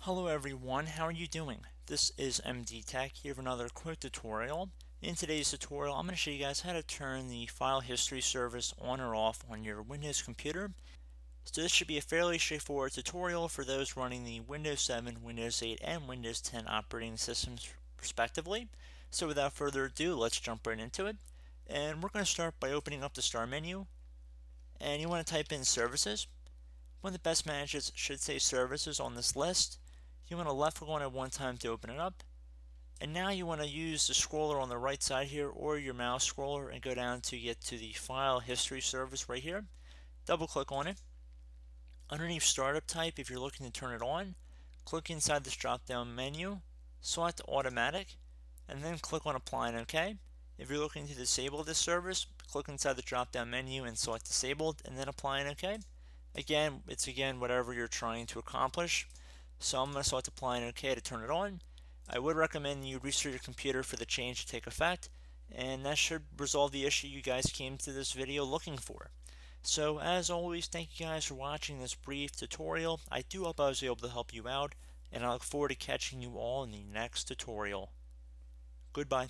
Hello everyone, how are you doing? This is MD Tech here with another quick tutorial. In today's tutorial, I'm going to show you guys how to turn the file history service on or off on your Windows computer. So this should be a fairly straightforward tutorial for those running the Windows 7, Windows 8, and Windows 10 operating systems respectively. So without further ado, let's jump right into it. And we're going to start by opening up the Start menu, and you want to type in Services. One of the best managers should say Services on this list. You want to left click on it one time to open it up, and now you want to use the scroller on the right side here or your mouse scroller and go down to get to the file history service right here. Double click on it. Underneath startup type, if you're looking to turn it on, click inside this drop down menu, select automatic, and then click on apply and OK. If you're looking to disable this service, click inside the drop down menu and select disabled and then apply and OK. It's whatever you're trying to accomplish. So I'm going to select apply and OK to turn it on. I would recommend you restart your computer for the change to take effect, and that should resolve the issue you guys came to this video looking for. So as always, thank you guys for watching this brief tutorial. I do hope I was able to help you out, and I look forward to catching you all in the next tutorial. Goodbye.